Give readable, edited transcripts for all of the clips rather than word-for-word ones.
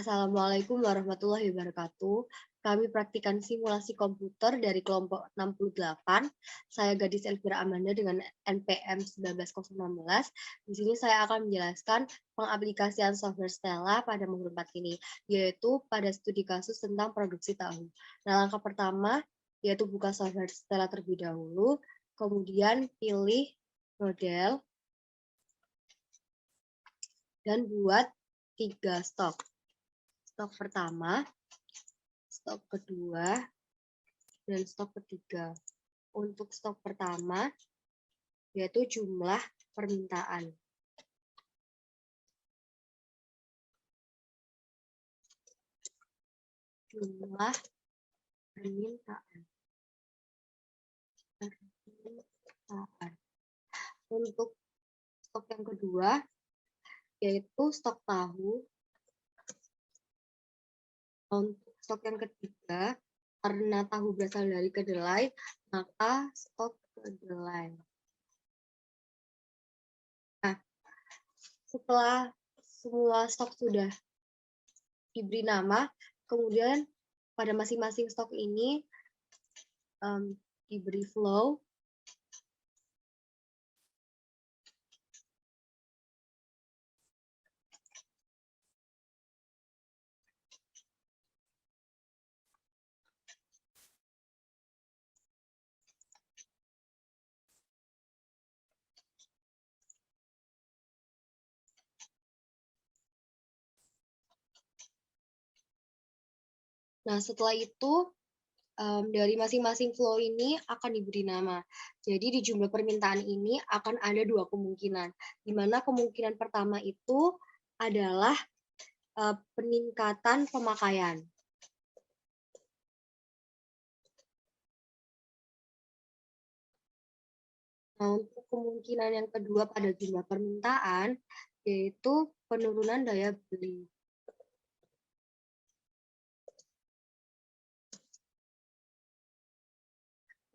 Assalamualaikum warahmatullahi wabarakatuh. Kami praktikan simulasi komputer dari kelompok 68. Saya Gadis Elvira Amanda dengan NPM 19016. Di sini saya akan menjelaskan pengaplikasian software Stella pada modul 4 ini, yaitu pada studi kasus tentang produksi tahu. Nah, langkah pertama yaitu buka software Stella terlebih dahulu, kemudian pilih model, dan buat 3 stok. Stok pertama, stok kedua, dan stok ketiga. Untuk stok pertama, yaitu jumlah permintaan. Jumlah permintaan. Untuk stok yang kedua, yaitu stok tahu. Untuk stok yang ketiga, karena tahu berasal dari kedelai, maka stok kedelai. Nah, setelah semua stok sudah diberi nama, kemudian pada masing-masing stok ini diberi flow. Nah, setelah itu dari masing-masing flow ini akan diberi nama. Jadi di jumlah permintaan ini akan ada 2 kemungkinan, di mana kemungkinan pertama itu adalah peningkatan pemakaian. Nah, untuk kemungkinan yang kedua pada jumlah permintaan, yaitu penurunan daya beli.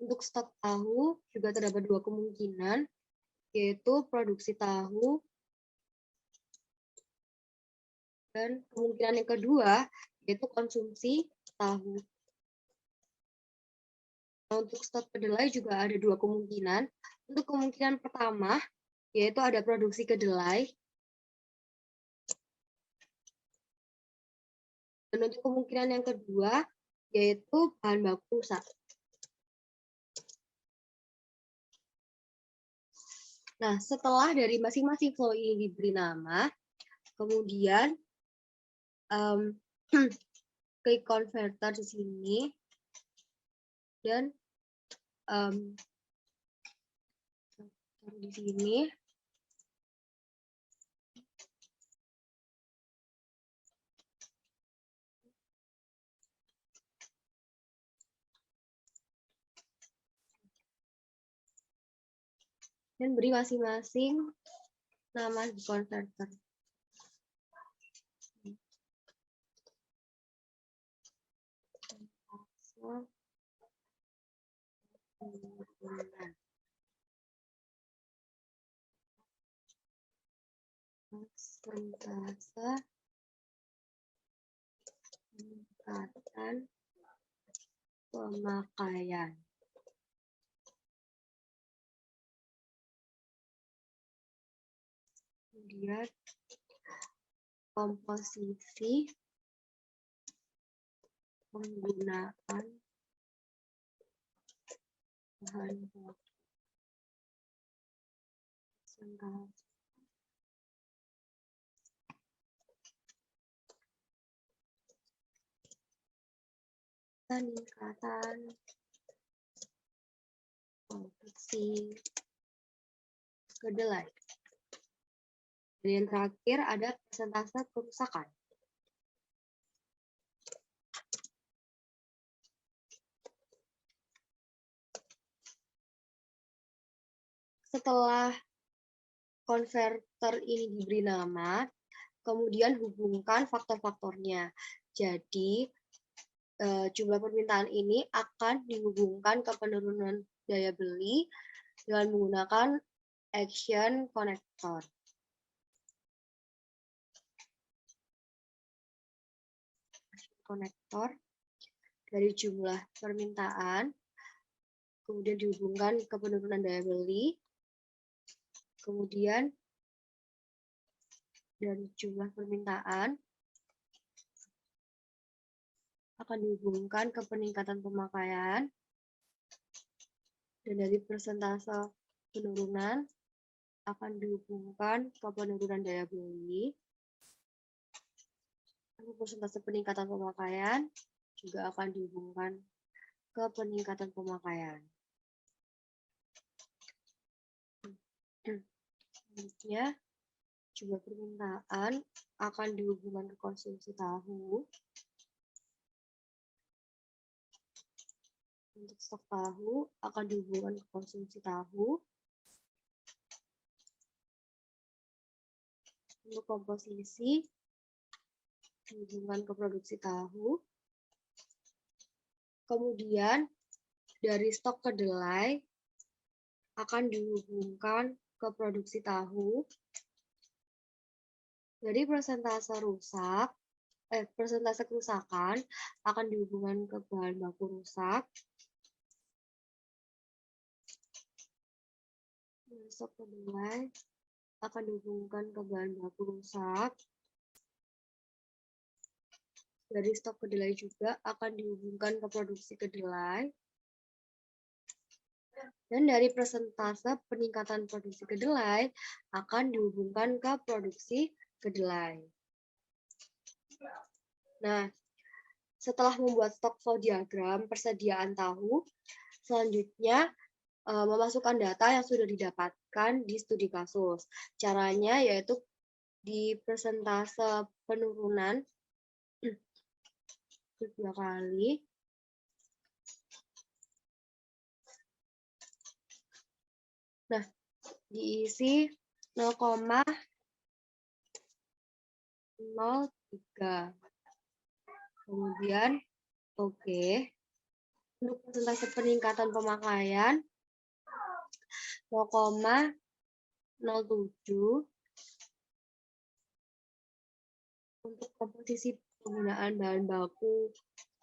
Untuk stok tahu juga terdapat 2 kemungkinan, yaitu produksi tahu, dan kemungkinan yang kedua yaitu konsumsi tahu. Nah, untuk stok kedelai juga ada 2 kemungkinan. Untuk kemungkinan pertama, yaitu ada produksi kedelai. Dan untuk kemungkinan yang kedua, yaitu bahan baku rusak. Nah, setelah dari masing-masing flow ini diberi nama, kemudian klik converter di sini, dan di sini. Dan beri masing-masing nama di converter. Persentase peningkatan pemakaian. Kemudian komposisi penggunaan bahan baku. Peningkatan produksi kedelai. Dan yang terakhir ada persentase kerusakan. Setelah konverter ini diberi nama, kemudian hubungkan faktor-faktornya. Jadi, jumlah permintaan ini akan dihubungkan ke penurunan daya beli dengan menggunakan action connector. konektor dari jumlah permintaan, kemudian dihubungkan ke penurunan daya beli, kemudian dari jumlah permintaan akan dihubungkan ke peningkatan pemakaian, dan dari persentase penurunan akan dihubungkan ke penurunan daya beli. Persentase peningkatan pemakaian juga akan dihubungkan ke peningkatan pemakaian. Selanjutnya, jumlah permintaan akan dihubungkan ke konsumsi tahu. Untuk stok tahu akan dihubungkan ke konsumsi tahu. Untuk komposisi dihubungkan ke produksi tahu. Kemudian dari stok kedelai akan dihubungkan ke produksi tahu. Dari persentase kerusakan akan dihubungkan ke bahan baku rusak. Stok kedelai akan dihubungkan ke bahan baku rusak. Dari stok kedelai juga akan dihubungkan ke produksi kedelai. Dan dari persentase peningkatan produksi kedelai akan dihubungkan ke produksi kedelai. Nah, setelah membuat stok flow diagram persediaan tahu, selanjutnya memasukkan data yang sudah didapatkan di studi kasus. Caranya yaitu di persentase penurunan 2 kali nah diisi 0,03. Kemudian oke. Untuk persentase peningkatan pemakaian 0,07. Untuk komposisi penggunaan bahan baku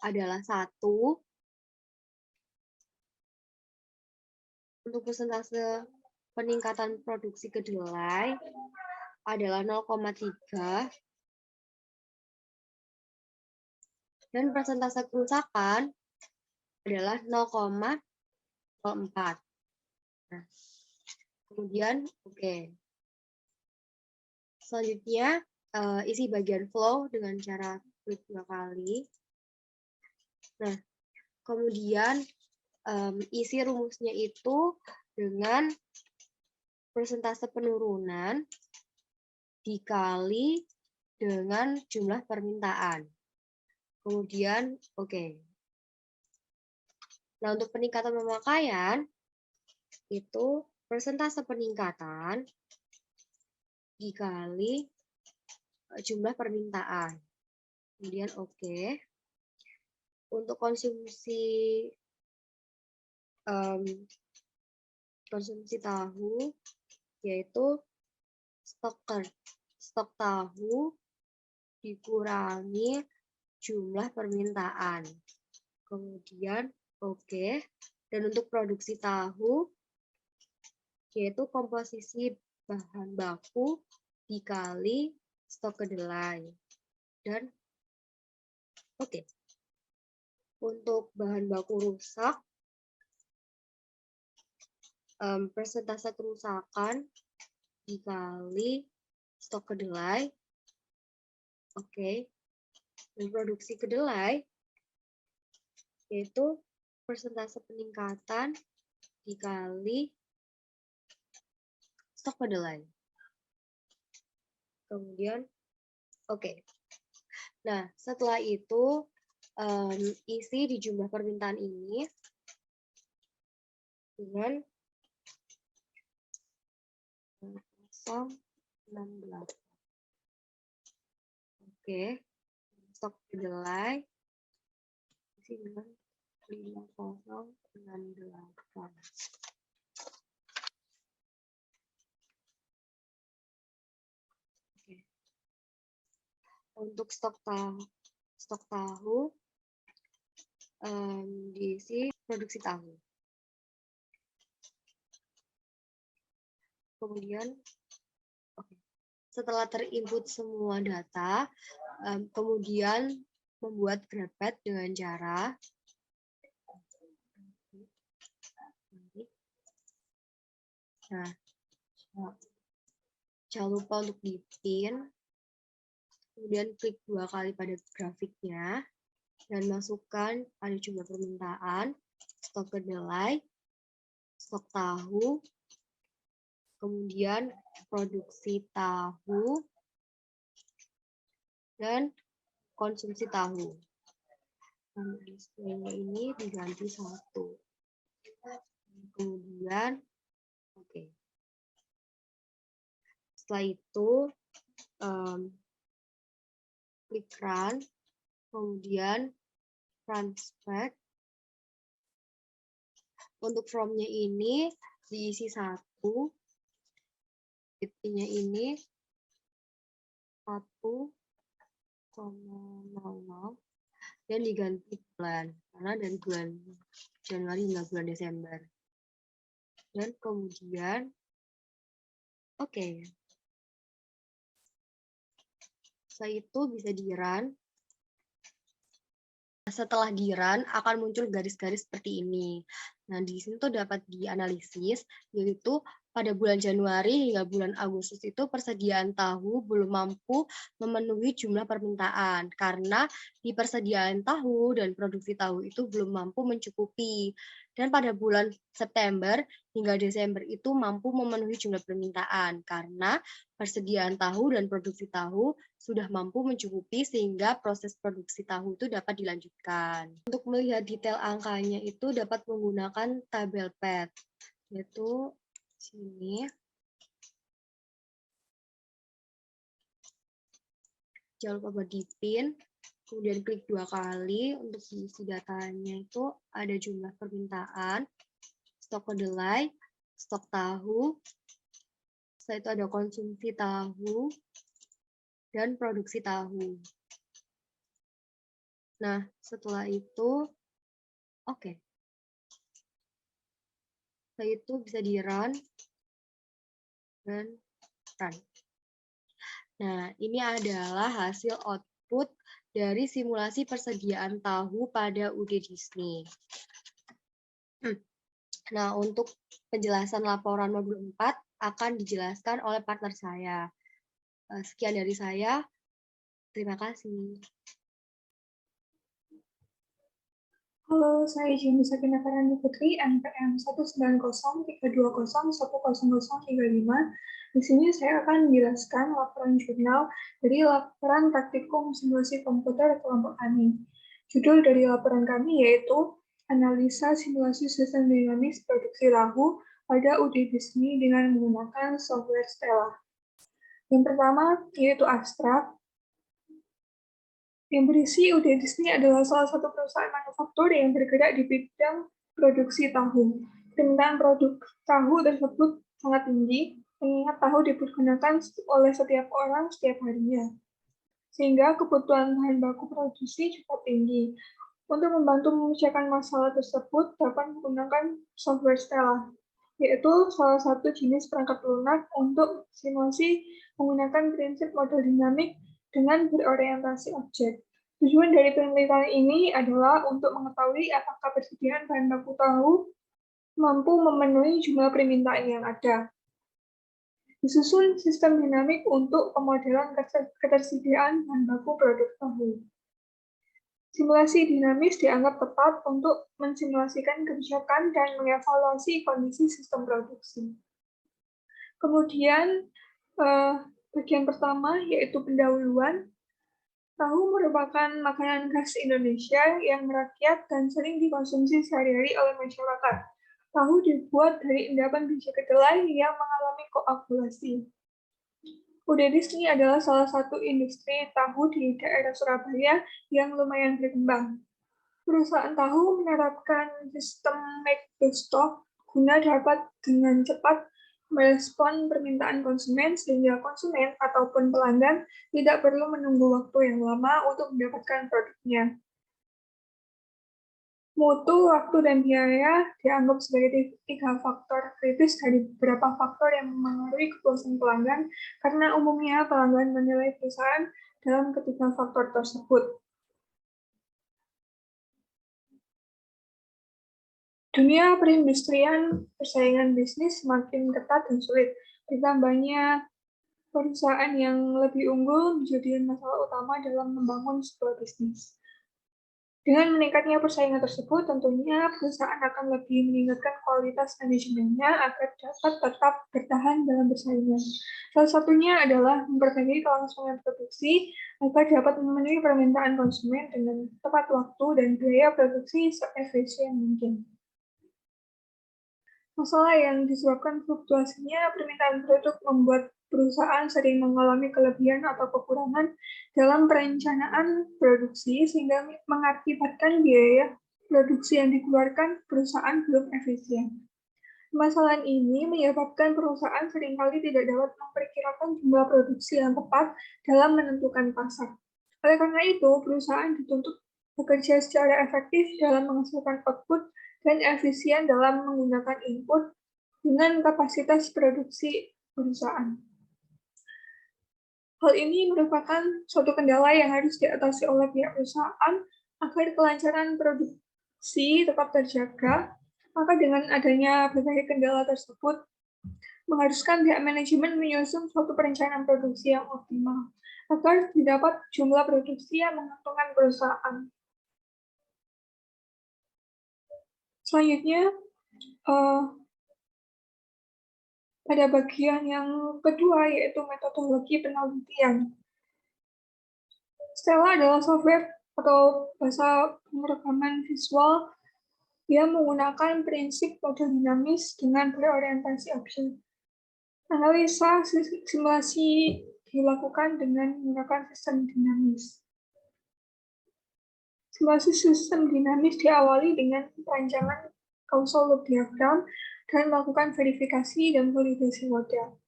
adalah 1. Untuk persentase peningkatan produksi kedelai adalah 0,3. Dan persentase kerusakan adalah 0,04. Nah, kemudian oke. Selanjutnya isi bagian flow dengan cara klik 2 kali. Nah, kemudian isi rumusnya itu dengan persentase penurunan dikali dengan jumlah permintaan. Kemudian oke. Nah, untuk peningkatan pemakaian itu persentase peningkatan dikali jumlah permintaan. Kemudian oke. Untuk konsumsi tahu yaitu stok tahu dikurangi jumlah permintaan. Kemudian oke. Dan untuk produksi tahu yaitu komposisi bahan baku dikali stok kedelai. Dan oke. Untuk bahan baku rusak, persentase kerusakan dikali stok kedelai. Oke. Dan produksi kedelai yaitu persentase peningkatan dikali stok kedelai. Kemudian oke. Nah, setelah itu isi di jumlah permintaan ini dengan 0,68. Oke. Stok kedelai isi dengan 5068. Oke. Untuk stok tahu stok tahu, diisi produksi tahu. Kemudian, setelah terinput semua data, kemudian membuat grepet dengan cara jangan lupa untuk dipin, kemudian klik 2 kali pada grafiknya, dan masukkan pada jumlah permintaan, stok kedelai, stok tahu, kemudian produksi tahu, dan konsumsi tahu. Dan displaynya ini diganti 1. Kemudian, setelah itu, klik run, kemudian run spec. Untuk from-nya ini diisi 1, titiknya ini 1,00 dan diganti bulan karena dari bulan Januari hingga bulan Desember. Dan kemudian setelah itu bisa di run. Setelah di run akan muncul garis-garis seperti ini. Nah, di sini tuh dapat dianalisis, yaitu pada bulan Januari hingga bulan Agustus itu persediaan tahu belum mampu memenuhi jumlah permintaan karena di persediaan tahu dan produksi tahu itu belum mampu mencukupi. Dan pada bulan September hingga Desember itu mampu memenuhi jumlah permintaan karena persediaan tahu dan produksi tahu sudah mampu mencukupi sehingga proses produksi tahu itu dapat dilanjutkan. Untuk melihat detail angkanya itu dapat menggunakan tabel PET, yaitu sini. Jangan lupa buat dipin, kemudian klik 2 kali untuk diisi datanya itu ada jumlah permintaan, stok kedelai, stok tahu, setelah itu ada konsumsi tahu, dan produksi tahu. Nah, setelah itu, setelah itu bisa di run, dan run. Nah, ini adalah hasil output dari simulasi persediaan tahu pada UD Disney. Nah, untuk penjelasan laporan modul 4 akan dijelaskan oleh partner saya. Sekian dari saya. Terima kasih. Halo, saya Jenny Sakinah Farani Putri, NPM 19032010035. Di sini saya akan menjelaskan laporan jurnal dari laporan praktikum simulasi komputer kelompok kami. Judul dari laporan kami yaitu Analisa Simulasi Sistem Dinamis Produksi Tahu pada UD Disney dengan menggunakan software Stella. Yang pertama yaitu abstrak. Yang berisi UD Disney adalah salah satu perusahaan manufaktur yang bergerak di bidang produksi tahu. Permintaan produk tahu tersebut sangat tinggi, mengingat tahu dipergunakan oleh setiap orang setiap harinya. Sehingga kebutuhan bahan baku produksi cukup tinggi. Untuk membantu memecahkan masalah tersebut, dapat menggunakan software Stella, yaitu salah satu jenis perangkat lunak untuk simulasi menggunakan prinsip model dinamik dengan berorientasi objek. Tujuan dari penelitian ini adalah untuk mengetahui apakah persediaan bahan baku tahu mampu memenuhi jumlah permintaan yang ada. Disusun sistem dinamik untuk pemodelan ketersediaan bahan baku produk tahu. Simulasi dinamis dianggap tepat untuk mensimulasikan kebijakan dan mengevaluasi kondisi sistem produksi. Kemudian, bagian pertama yaitu pendahuluan. Tahu merupakan makanan khas Indonesia yang merakyat dan sering dikonsumsi sehari-hari oleh masyarakat. Tahu dibuat dari endapan biji kedelai yang mengalami koagulasi. UD Disney adalah salah satu industri tahu di daerah Surabaya yang lumayan berkembang. Perusahaan tahu menerapkan sistem make to stock guna dapat dengan cepat merespon permintaan konsumen sehingga konsumen ataupun pelanggan tidak perlu menunggu waktu yang lama untuk mendapatkan produknya. Mutu, waktu, dan biaya dianggap sebagai 3 faktor kritis dari beberapa faktor yang mempengaruhi kepuasan pelanggan karena umumnya pelanggan menilai perusahaan dalam ketiga faktor tersebut. Dunia perindustrian, persaingan bisnis semakin ketat dan sulit. Ditambahnya perusahaan yang lebih unggul menjadi masalah utama dalam membangun sebuah bisnis. Dengan meningkatnya persaingan tersebut, tentunya perusahaan akan lebih meningkatkan kualitas manajemennya agar dapat tetap bertahan dalam persaingan. Salah satunya adalah memperbaiki kelangsungan produksi agar dapat memenuhi permintaan konsumen dengan tepat waktu dan biaya produksi seefisien mungkin. Masalah yang disebabkan fluktuasinya permintaan produk membuat perusahaan sering mengalami kelebihan atau kekurangan dalam perencanaan produksi sehingga mengakibatkan biaya produksi yang dikeluarkan perusahaan belum efisien. Masalah ini menyebabkan perusahaan seringkali tidak dapat memperkirakan jumlah produksi yang tepat dalam menentukan pasar. Oleh karena itu, perusahaan dituntut bekerja secara efektif dalam menghasilkan output dan efisien dalam menggunakan input dengan kapasitas produksi perusahaan. Hal ini merupakan suatu kendala yang harus diatasi oleh pihak perusahaan agar kelancaran produksi tetap terjaga. Maka dengan adanya berbagai kendala tersebut, mengharuskan pihak manajemen menyusun suatu perencanaan produksi yang optimal agar didapat jumlah produksi yang menguntungkan perusahaan. Selanjutnya, pada bagian yang kedua, yaitu metodologi penelitian. Stella adalah software atau bahasa pemrograman visual yang menggunakan prinsip model dinamis dengan berorientasi objek. Analisa simulasi dilakukan dengan menggunakan sistem dinamis. Simulasi sistem dinamis diawali dengan perancangan causal loop diagram dan melakukan verifikasi dan validasi model.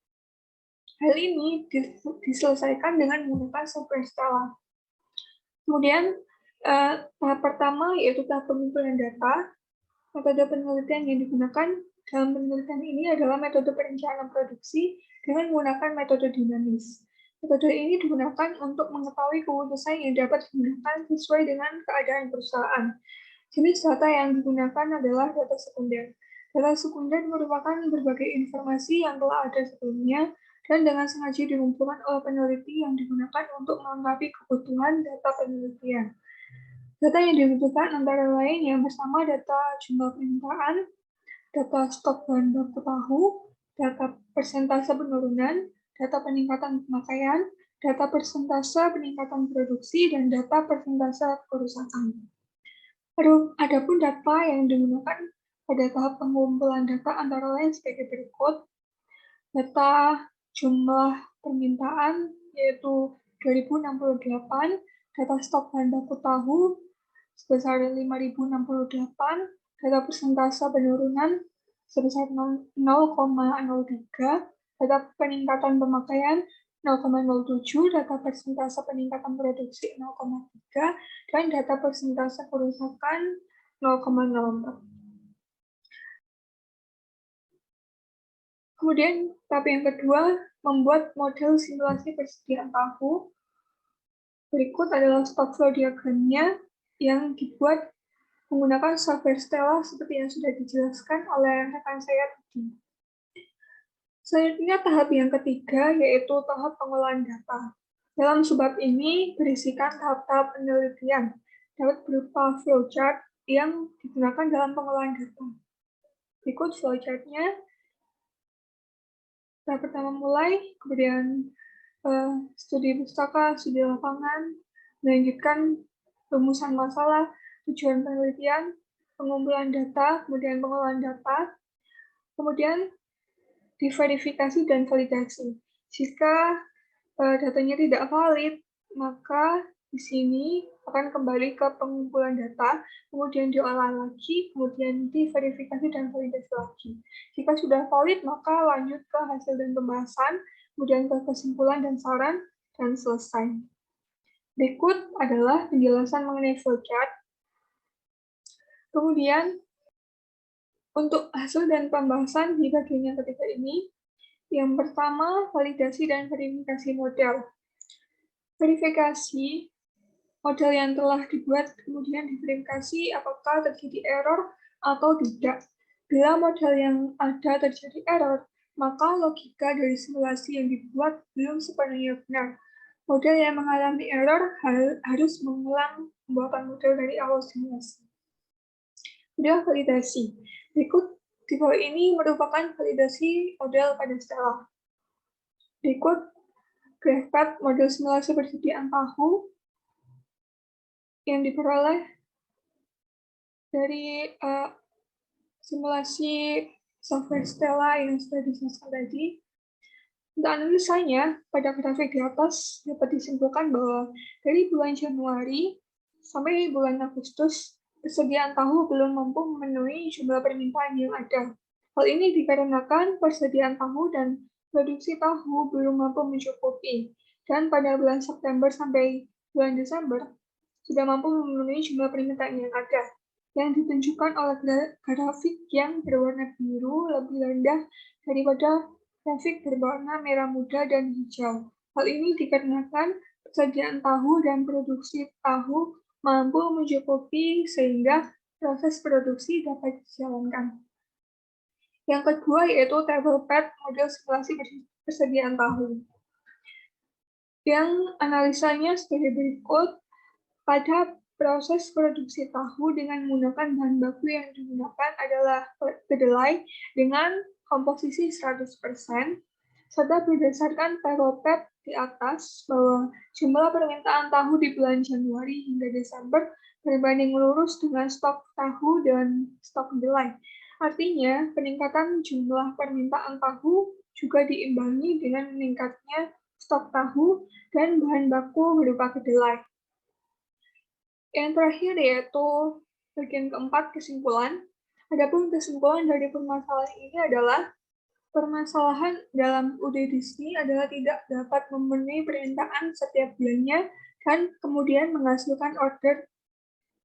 Hal ini diselesaikan dengan menggunakan software Stella. Kemudian, tahap pertama yaitu tahap pengumpulan data. Metode penelitian yang digunakan dalam penelitian ini adalah metode perencanaan produksi dengan menggunakan metode dinamis. Metode ini digunakan untuk mengetahui keputusan yang dapat digunakan sesuai dengan keadaan perusahaan. Jenis data yang digunakan adalah data sekunder. Data sekunder merupakan berbagai informasi yang telah ada sebelumnya dan dengan sengaja dikumpulkan oleh peneliti yang digunakan untuk melengkapi kebutuhan data penelitian. Data yang dibutuhkan antara lain yang bersama data jumlah permintaan, data stok bahan baku tahu, data persentase penurunan, data peningkatan pemakaian, data persentase peningkatan produksi, dan data persentase kerusakan. Adapun data yang digunakan pada tahap pengumpulan data antara lain sebagai berikut. Data jumlah permintaan yaitu 2068, data stok bahan baku tahu sebesar 5068, data persentase penurunan sebesar 0,03, data peningkatan pemakaian 0,07, data persentase peningkatan produksi 0,3, dan data persentase kerusakan 0,04. Kemudian, tahap yang kedua, membuat model simulasi persediaan tahu. Berikut adalah stock flow diagramnya yang dibuat menggunakan software Stella seperti yang sudah dijelaskan oleh rekan saya tadi. Selanjutnya, tahap yang ketiga, yaitu tahap pengolahan data. Dalam subbab ini berisikan tahap-tahap penelitian, dapat berupa flowchart yang digunakan dalam pengolahan data. Berikut flowchart-nya. Tahap pertama mulai, kemudian studi pustaka, studi lapangan, melanjutkan rumusan masalah, tujuan penelitian, pengumpulan data, kemudian pengolahan data, kemudian diverifikasi dan validasi. Jika datanya tidak valid, maka Di sini akan kembali ke pengumpulan data, kemudian diolah lagi, kemudian diverifikasi dan validasi lagi. Jika sudah valid, maka lanjut ke hasil dan pembahasan, kemudian ke kesimpulan dan saran, dan selesai. Berikut adalah penjelasan mengenai flowchart. Kemudian, untuk hasil dan pembahasan di bagian yang ketiga ini, yang pertama, validasi dan verifikasi model. Verifikasi model yang telah dibuat kemudian diverifikasi apakah terjadi error atau tidak. Bila model yang ada terjadi error, maka logika dari simulasi yang dibuat belum sepenuhnya benar. Model yang mengalami error harus mengulang pembuatan model dari awal simulasi. Kemudian validasi. Berikut di bawah ini merupakan validasi model pada Stella. Berikut grafik model simulasi persediaan tahu yang diperoleh dari simulasi software Stella yang sudah dijelaskan tadi. Untuk analisanya, pada grafik di atas dapat disimpulkan bahwa dari bulan Januari sampai bulan Agustus, persediaan tahu belum mampu memenuhi jumlah permintaan yang ada. Hal ini dikarenakan persediaan tahu dan produksi tahu belum mampu mencukupi, dan pada bulan September sampai bulan Desember sudah mampu memenuhi jumlah permintaan yang ada, yang ditunjukkan oleh grafik yang berwarna biru lebih rendah daripada grafik berwarna merah muda dan hijau. Hal ini dikarenakan persediaan tahu dan produksi tahu mampu mencukupi sehingga proses produksi dapat dijalankan. Yang kedua yaitu table pad model simulasi persediaan tahu. Yang analisanya sebagai berikut. Pada proses produksi tahu dengan menggunakan bahan baku yang digunakan adalah kedelai dengan komposisi 100%, serta berdasarkan table pad di atas bahwa jumlah permintaan tahu di bulan Januari hingga Desember berbanding lurus dengan stok tahu dan stok kedelai. Artinya, peningkatan jumlah permintaan tahu juga diimbangi dengan meningkatnya stok tahu dan bahan baku berupa kedelai. Yang terakhir yaitu bagian keempat, kesimpulan. Adapun kesimpulan dari permasalahan ini adalah permasalahan dalam UD Disney adalah tidak dapat memenuhi permintaan setiap bulannya dan kemudian menghasilkan order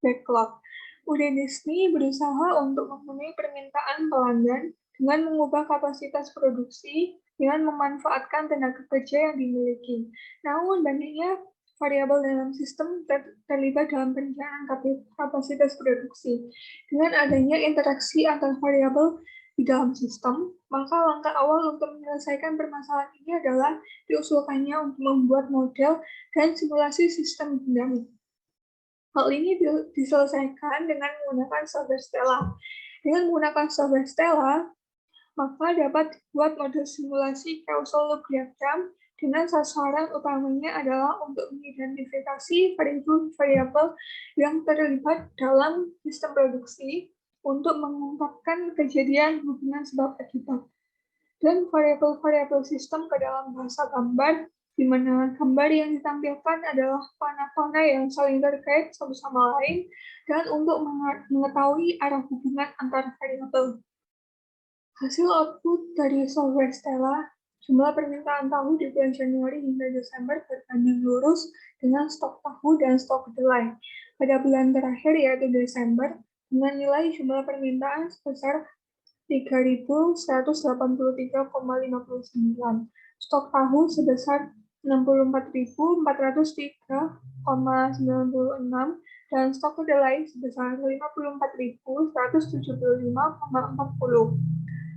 backlog. UD Disney berusaha untuk memenuhi permintaan pelanggan dengan mengubah kapasitas produksi dengan memanfaatkan tenaga kerja yang dimiliki. Namun banyaknya variabel dalam sistem terlibat dalam perencanaan kapasitas produksi. Dengan adanya interaksi antar variabel di dalam sistem, maka langkah awal untuk menyelesaikan permasalahan ini adalah diusulkannya untuk membuat model dan simulasi sistem dinamik. Hal ini diselesaikan dengan menggunakan software Stella. Dengan menggunakan software Stella, maka dapat dibuat model simulasi causal loop diagram dengan sasaran utamanya adalah untuk mengidentifikasi variabel yang terlibat dalam sistem produksi untuk mengungkapkan kejadian hubungan sebab akibat, dan variabel-variabel sistem ke dalam bahasa gambar, di mana gambar yang ditampilkan adalah panah-panah yang saling terkait satu sama lain, dan untuk mengetahui arah hubungan antar variabel. Hasil output dari software Stella, jumlah permintaan tahu di bulan Januari hingga Desember berbanding lurus dengan stok tahu dan stok kedelai. Pada bulan terakhir yaitu Desember, dengan nilai jumlah permintaan sebesar 3.183,59, stok tahu sebesar 64.403,96, dan stok kedelai sebesar 54.175,40.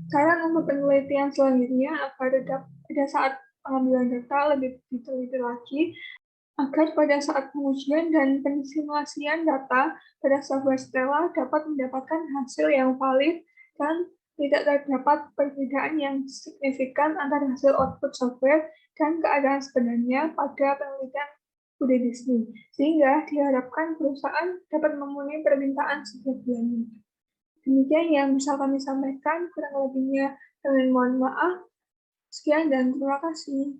Saran untuk penelitian selanjutnya agar pada saat pengambilan data lebih diteliti lagi, agar pada saat pengujian dan pensimulasian data pada software Stella dapat mendapatkan hasil yang valid dan tidak terdapat perbedaan yang signifikan antara hasil output software dan keadaan sebenarnya pada penelitian UD Disney, sehingga diharapkan perusahaan dapat memenuhi permintaan setiap bulannya. Demikian yang bisa kami sampaikan, kurang lebihnya kami mohon maaf. Sekian dan terima kasih.